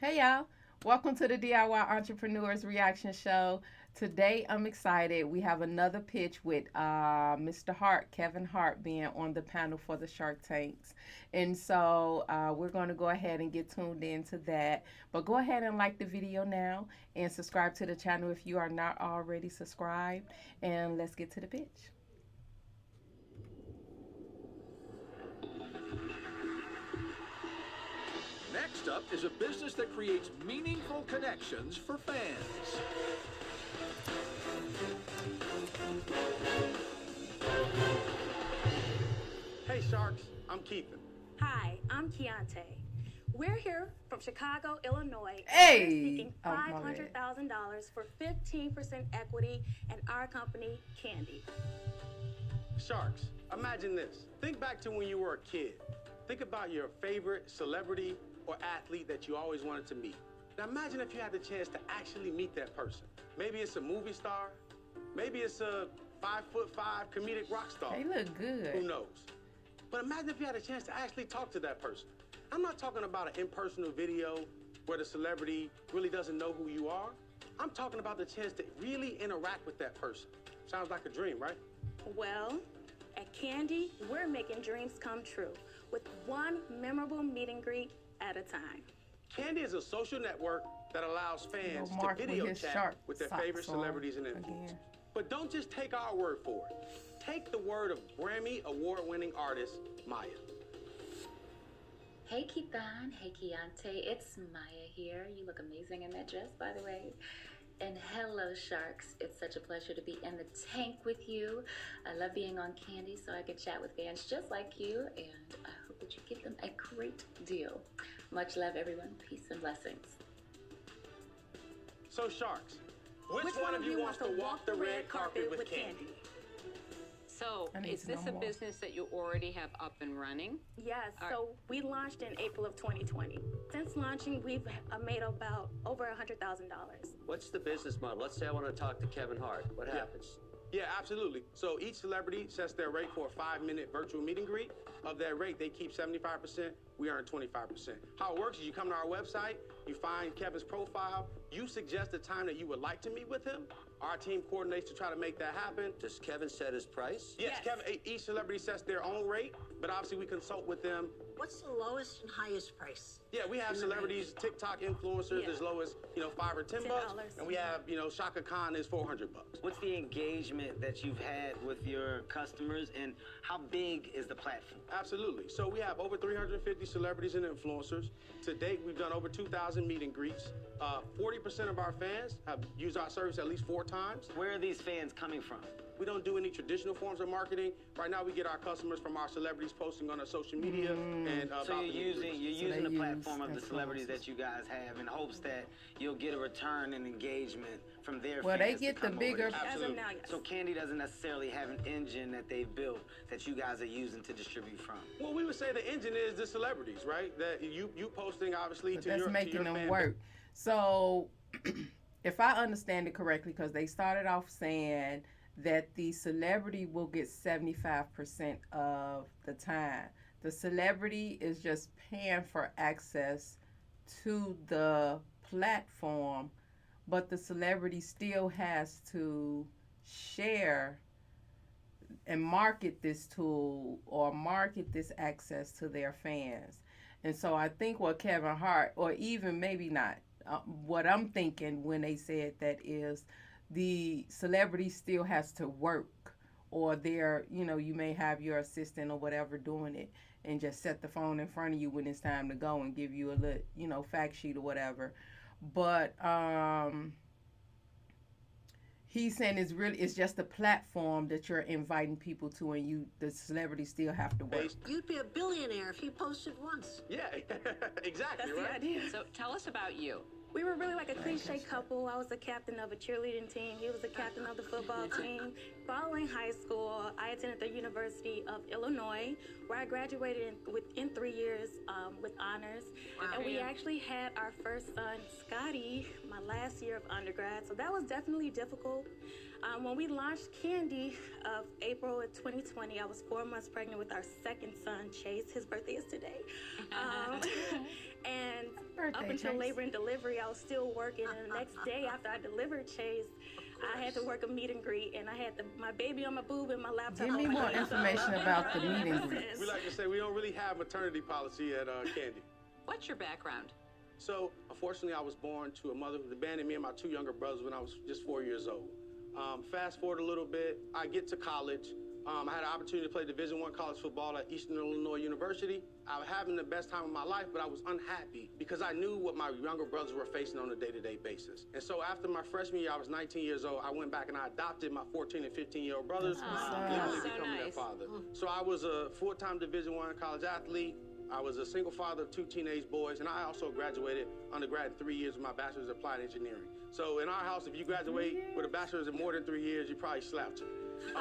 Hey y'all, welcome to the DIY Entrepreneurs Reaction Show. Today I'm excited. We have another pitch with Mr. Hart, Kevin Hart, being on the panel for the Shark Tanks. And so we're going to go ahead and get tuned into that. But go ahead and like the video now and subscribe to the channel if you are not already subscribed. And let's get to the pitch. Next up is a business that creates meaningful connections for fans. Hey Sharks, I'm Keith. Hi, I'm Keontae. We're here from Chicago, Illinois. Hey! We're seeking Oh, my bad. $500,000 for 15% equity in our company, Candi. Sharks, imagine this. Think back to when you were a kid. Think about your favorite celebrity or athlete that you always wanted to meet. Now imagine if you had the chance to actually meet that person. Maybe it's a movie star. Maybe it's a 5'5" comedic rock star. They look good. Who knows? But imagine if you had a chance to actually talk to that person. I'm not talking about an impersonal video where the celebrity really doesn't know who you are. I'm talking about the chance to really interact with that person. Sounds like a dream, right? Well, at Candi, we're making dreams come true with one memorable meet and greet at a time. Candi is a social network that allows fans to Mark with video his chat shark with their socks favorite on celebrities and influencers. again. But don't just take our word for it. Take the word of Grammy award-winning artist Maya. Hey Keithan, hey Keontae, it's Maya here. You look amazing in that dress, by the way. And hello, Sharks. It's such a pleasure to be in the tank with you. I love being on Candi so I can chat with fans just like you, and I hope that you give them a great deal. Much love, everyone. Peace and blessings. So Sharks, which one of you wants to walk the red carpet with Candi? So, I need is to know this a more. business that you already have up and running? Yes, All so we launched in April of 2020. Since launching, we've made about over $100,000. What's the business model? Let's say I want to talk to Kevin Hart. What happens? Yeah, absolutely. So each celebrity sets their rate for a 5-minute virtual meet and greet. Of that rate, they keep 75%. We earn 25%. How it works is you come to our website, you find Kevin's profile, you suggest a time that you would like to meet with him. Our team coordinates to try to make that happen. Does Kevin set his price? Yes, Yes. Kevin, each celebrity sets their own rate, but obviously we consult with them. What's the lowest and highest price? Yeah, we have celebrities, TikTok influencers Yeah. as low as, $5 or $10, $10. and we have, Shaka Khan is $400. What's the engagement that you've had with your customers, and how big is the platform? Absolutely. So we have over 350 celebrities and influencers. To date, we've done over 2,000 meet and greets. 40% of our fans have used our service at least 4 times. Where are these fans coming from? We don't do any traditional forms of marketing. Right now, we get our customers from our celebrities posting on their social media and So about you're the meet and using greets. the they platform use of the celebrities influencers. that you guys have in hopes that you'll get a return and engagement from their Well, fans. they get to the come bigger- over to you. As of now, yes. So Candi doesn't necessarily have an engine that they've built that you guys are using to distribute from. Well, we would say the engine is the celebrities, right? That you posting obviously But to that's your making to your them fan work. So, if I understand it correctly, because they started off saying that the celebrity will get 75% of the time. The celebrity is just paying for access to the platform, but the celebrity still has to share and market this tool or market this access to their fans. And so I think what Kevin Hart, or even maybe not, what I'm thinking when they said that is the celebrity still has to work, or they're, you may have your assistant or whatever doing it and just set the phone in front of you when it's time to go and give you a little, fact sheet or whatever. But he's saying it's just a platform that you're inviting people to, and the celebrities still have to work. base. You'd be a billionaire if you posted once. Yeah, exactly, That's the right? idea. So, tell us about you. We were really like a cliche couple. I was the captain of a cheerleading team. He was the captain of the football team. Following high school, I attended the University of Illinois, where I graduated in 3 years with honors. And we actually had our first son, Scotty, my last year of undergrad. So that was definitely difficult. When we launched Candi of April of 2020, I was 4 months pregnant with our second son, Chase. His birthday is today. And birthday, up until Chase. labor and delivery, I was still working. And the next day after I delivered Chase, I had to work a meet and greet, and I had my baby on my boob and my laptop Give on me my more knee. information about the meet and greet. We like to say we don't really have maternity policy at Candi. What's your background? So, unfortunately, I was born to a mother who abandoned me and my 2 younger brothers when I was just 4 years old. Fast forward a little bit, I get to college. I had an opportunity to play Division I college football at Eastern Illinois University. I was having the best time of my life, but I was unhappy because I knew what my younger brothers were facing on a day-to-day basis. And so after my freshman year, I was 19 years old, I went back and I adopted my 14 and 15-year-old brothers, legally so becoming their nice. father. So I was a full-time Division I college athlete. I was a single father of 2 teenage boys, and I also graduated undergrad in 3 years with my bachelor's in applied engineering. So in our house, if you graduate with a bachelor's in more than 3 years, you probably slouch. And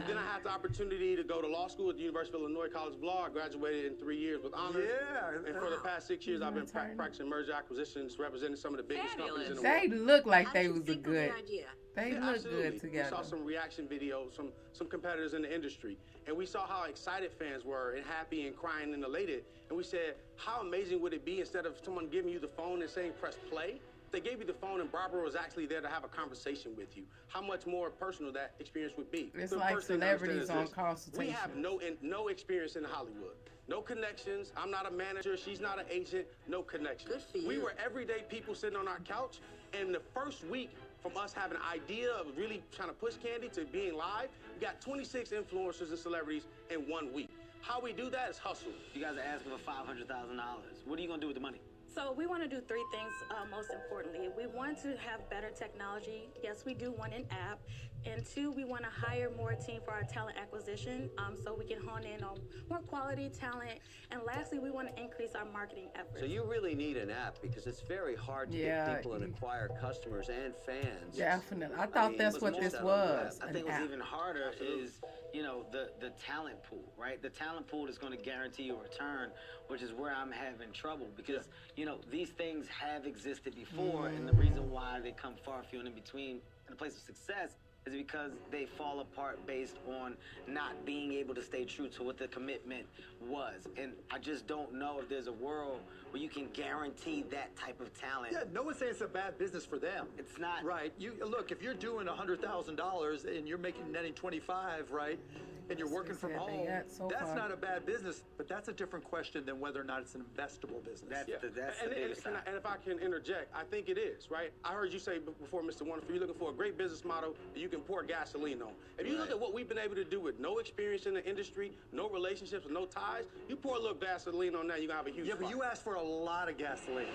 then I had the opportunity to go to law school at the University of Illinois College of Law. I graduated in 3 years with honors. Yeah. And for the past 6 years, I've been practicing merger acquisitions, representing some of the biggest companies in the They world. look like How they did you was a think of good. the idea? They Yeah, look absolutely. good together. We saw some reaction videos, some competitors in the industry, and we saw how excited fans were and happy and crying and elated. And we said, how amazing would it be instead of someone giving you the phone and saying press play? They gave you the phone and Barbara was actually there to have a conversation with you. How much more personal that experience would be. It's The like first thing to understand celebrities is on this. consultation. We have no experience in Hollywood. No connections. I'm not a manager. She's not an agent. No connections. Good for you. We were everyday people sitting on our couch, and the first week from us having an idea of really trying to push Candi to being live, we got 26 influencers and celebrities in 1 week. How we do that is hustle. You guys are asking for $500,000. What are you gonna do with the money? So we want to do 3 things, most importantly. We want to have better technology. Yes, we do want an app. And 2, we want to hire more team for our talent acquisition so we can hone in on more quality talent. And lastly, we want to increase our marketing efforts. So you really need an app because it's very hard to Yeah, get people and acquire customers and fans. Definitely. I thought mean, that's it what was this most out of was. that. I think an what's app. even harder is, you know, the talent pool, right? The talent pool is going to guarantee you a return, which is where I'm having trouble because, you know, these things have existed before, and the reason why they come far few and in between in a place of success is because they fall apart based on not being able to stay true to what the commitment was. And I just don't know if there's a world where you can guarantee that type of talent. Yeah, no one's saying it's a bad business for them. It's not. Right. You look, if you're doing $100,000 and you're netting 25, right? And you're working from Said they home, got so that's far. not a bad business, but that's a different question than whether or not it's an investable business. That's the and biggest side. if I can interject, I think it is, right? I heard you say before, Mr. Wonderful, you're looking for a great business model that you can pour gasoline on. If you look at what we've been able to do with no experience in the industry, no relationships, no ties, you pour a little gasoline on that, you're going to have a huge Yeah, but fire. you asked for a lot of gasoline.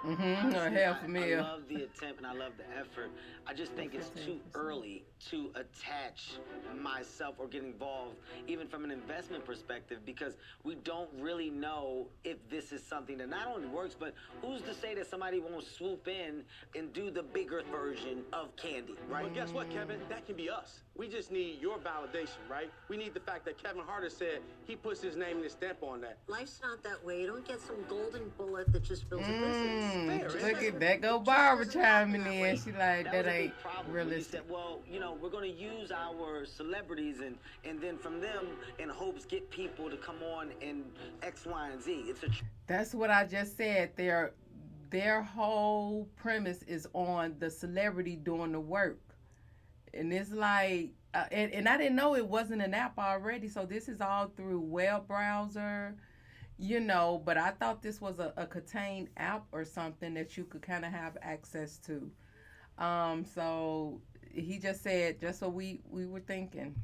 Or Honestly, half a I meal. love the attempt and I love the effort. I just think it's too early to attach myself or get involved, even from an investment perspective, because we don't really know if this is something that not only works, but who's to say that somebody won't swoop in and do the bigger version of Candi, right? But guess what, Kevin? That can be us. We just need your validation, right? We need the fact that Kevin Hart has said he puts his name and his stamp on that. Life's not that way. You don't get some golden bullet that just builds a business. Look at that. Go Barbara chiming in. She like, was that a big ain't problem when you realistic. said, well, you know, we're going to use our celebrities and then from them in hopes get people to come on in X, Y, and Z. It's a That's what I just said. Their whole premise is on the celebrity doing the work. And it's like, and I didn't know it wasn't an app already. So this is all through web browser, you know, but I thought this was a contained app or something that you could kind of have access to. So he just said, just what we were thinking.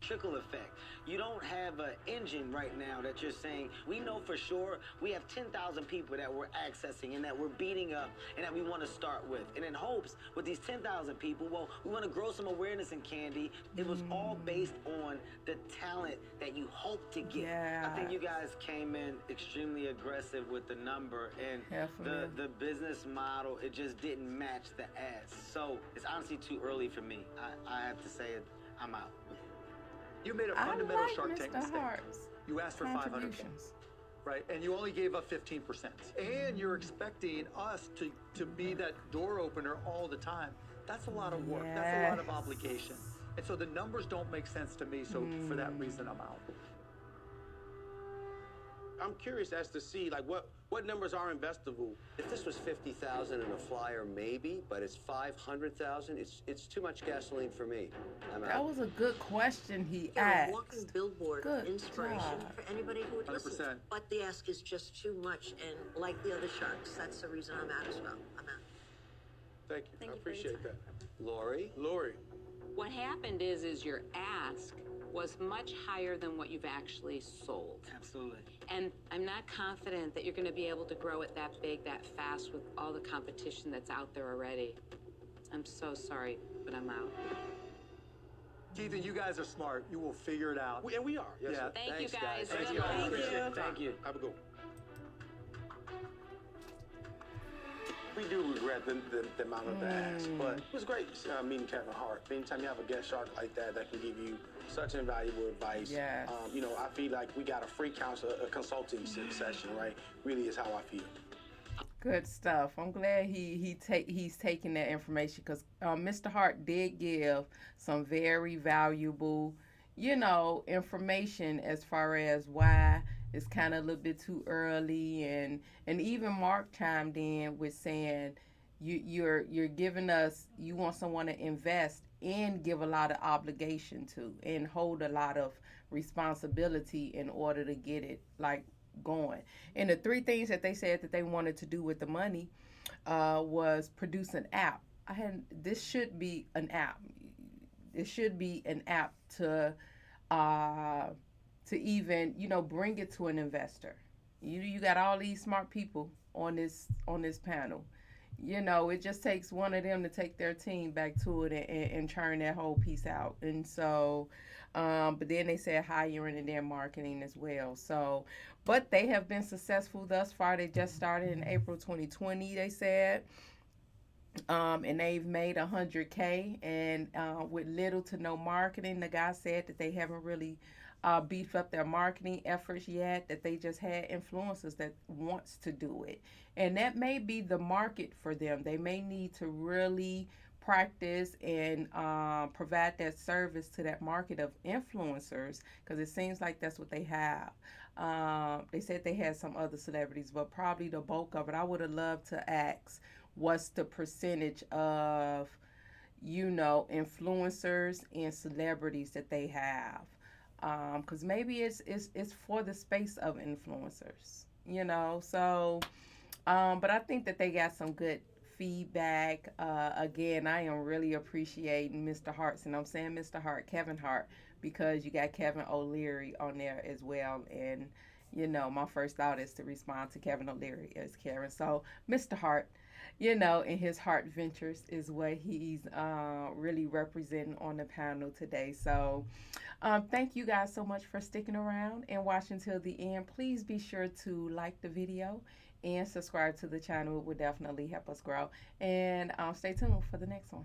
trickle effect. You don't have an engine right now that you're saying, we know for sure we have 10,000 people that we're accessing and that we're beating up and that we want to start with. And in hopes, with these 10,000 people, well, we want to grow some awareness in Candi. It was all based on the talent that you hope to get. Yeah. I think you guys came in extremely aggressive with the number and the business model, it just didn't match the ads. So it's honestly too early for me. I have to say it, I'm out. You made a I fundamental like Shark Tank Mr. mistake. Hart's You asked for 500K, contributions. right? And you only gave up 15%. And you're expecting us to be that door opener all the time. That's a lot of work. That's a lot of Yes. obligation. And so the numbers don't make sense to me. So for that reason, I'm out. I'm curious as to see like what What numbers are investable? If this was 50,000 in a flyer, maybe, but it's 500,000. It's too much gasoline for me. I'm out. That was a good question he You're a asked. walking billboard Good inspiration job. for anybody who would listen. 100%. But the ask is just too much, and like the other sharks, that's the reason I'm out as well. I'm out. Thank you. Thank I you for your appreciate time. that. Lori? Lori. What happened is your ask was much higher than what you've actually sold. Absolutely. And I'm not confident that you're going to be able to grow it that big, that fast with all the competition that's out there already. I'm so sorry, but I'm out. Keith, you guys are smart. You will figure it out. And we are. Yes, Yeah. sir. Thank Thanks, you guys. guys. Thank Good you. luck. I appreciate the time. Thank you. Have a good one. We do regret the amount of the ask, but it was great meeting Kevin Hart. Anytime you have a guest shark like that can give you such invaluable advice. Yes. You know, I feel like we got a free counsel, a consulting session, right? Really is how I feel. Good stuff. I'm glad he's taking that information, because Mr. Hart did give some very valuable, information as far as why it's kind of a little bit too early, and even Mark chimed in with saying you're giving us, you want someone to invest and give a lot of obligation to and hold a lot of responsibility in order to get it going. And the three things that they said that they wanted to do with the money was produce an app. This should be an app. It should be an app to even bring it to an investor. You got all these smart people on this panel. It just takes one of them to take their team back to it and churn that whole piece out. And so, but then they said hiring and then marketing as well. So, but they have been successful thus far. They just started in April 2020, they said. And they've made $100K, and with little to no marketing. The guy said that they haven't really beefed up their marketing efforts yet, that they just had influencers that wants to do it. And that may be the market for them. They may need to really practice and provide that service to that market of influencers, because it seems like that's what they have. They said they had some other celebrities, but probably the bulk of it. I would have loved to ask what's the percentage of, influencers and celebrities that they have. Because maybe it's for the space of influencers, So, but I think that they got some good feedback. Again, I am really appreciating Mr. Hart, and I'm saying Mr. Hart, Kevin Hart, because you got Kevin O'Leary on there as well. And, my first thought is to respond to Kevin O'Leary as Karen. So, Mr. Hart, and his Hart Ventures is what he's really representing on the panel today. So thank you guys so much for sticking around and watching till the end. Please be sure to like the video and subscribe to the channel. It would definitely help us grow. And stay tuned for the next one.